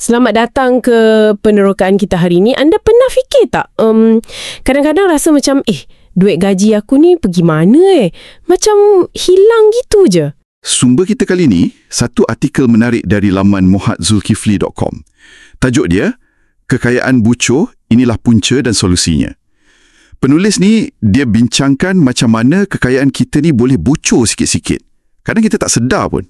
Selamat datang ke penerokaan kita hari ini. Anda pernah fikir tak? Kadang-kadang rasa macam, duit gaji aku ni pergi mana Macam hilang gitu je. Sumber kita kali ni, satu artikel menarik dari laman mohadzulkifli.com. Tajuk dia, Kekayaan Bocor, Inilah Punca dan Solusinya. Penulis ni, dia bincangkan macam mana kekayaan kita ni boleh bocor sikit-sikit. Kadang kita tak sedar pun.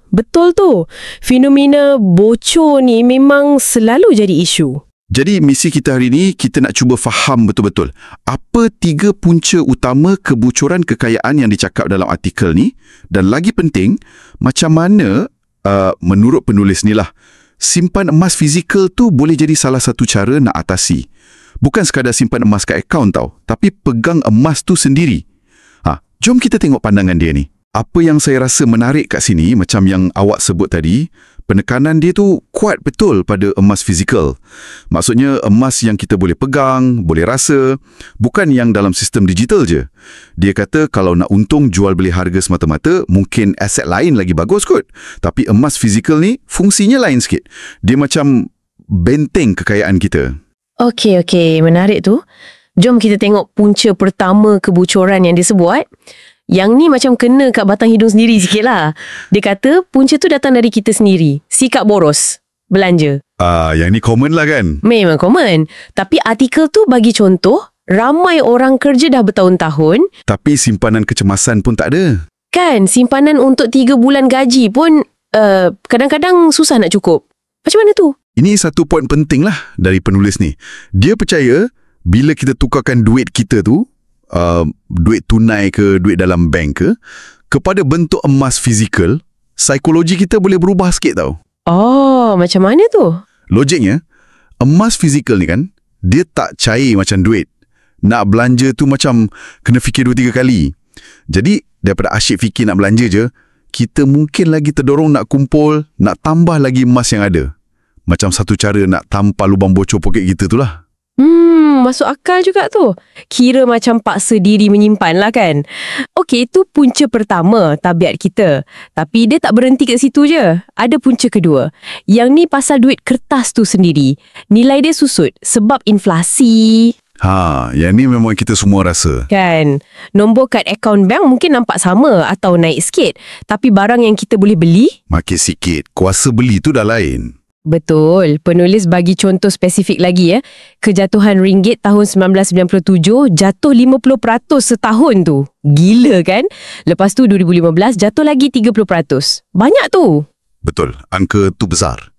Betul tu. Fenomena bocor ni memang selalu jadi isu. Jadi misi kita hari ni, kita nak cuba faham betul-betul apa 3 punca utama kebocoran kekayaan yang dicakap dalam artikel ni, dan lagi penting, macam mana menurut penulis ni lah, simpan emas fizikal tu boleh jadi salah satu cara nak atasi. Bukan sekadar simpan emas kat akaun tau, tapi pegang emas tu sendiri. Jom kita tengok pandangan dia ni. Apa yang saya rasa menarik kat sini, macam yang awak sebut tadi, penekanan dia tu kuat betul pada emas fizikal. Maksudnya emas yang kita boleh pegang, boleh rasa, bukan yang dalam sistem digital je. Dia kata kalau nak untung jual beli harga semata-mata, mungkin aset lain lagi bagus kot. Tapi emas fizikal ni fungsinya lain sikit. Dia macam benteng kekayaan kita. Okey, menarik tu. Jom kita tengok punca pertama kebocoran yang dia sebut. Yang ni macam kena kat batang hidung sendiri sikit lah. Dia kata punca tu datang dari kita sendiri. Sikap boros. Belanja. Yang ni common lah kan? Memang common. Tapi artikel tu bagi contoh, ramai orang kerja dah bertahun-tahun. Tapi simpanan kecemasan pun tak ada. Kan, simpanan untuk 3 bulan gaji pun kadang-kadang susah nak cukup. Macam mana tu? Ini satu poin penting lah dari penulis ni. Dia percaya bila kita tukarkan duit kita tu, duit tunai ke duit dalam bank ke, kepada bentuk emas fizikal, psikologi kita boleh berubah sikit tau. Macam mana tu? Logiknya, emas fizikal ni kan, dia tak cair macam duit. Nak belanja tu macam kena fikir 2-3 kali. Jadi, daripada asyik fikir nak belanja je, kita mungkin lagi terdorong nak kumpul, nak tambah lagi emas yang ada. Macam satu cara nak tampal lubang bocor poket kita tu lah. Masuk akal juga tu. Kira macam paksa diri menyimpan lah kan. Okey, itu punca pertama, tabiat kita. Tapi dia tak berhenti kat situ je. Ada punca kedua. Yang ni pasal duit kertas tu sendiri. Nilai dia susut sebab inflasi. Yang ni memang kita semua rasa. Kan. Nombor kad akaun bank mungkin nampak sama atau naik sikit. Tapi barang yang kita boleh beli, makin sikit. Kuasa beli tu dah lain. Betul. Penulis bagi contoh spesifik lagi Kejatuhan ringgit tahun 1997 jatuh 50% setahun tu. Gila kan? Lepas tu 2015 jatuh lagi 30%. Banyak tu. Betul. Angka tu besar.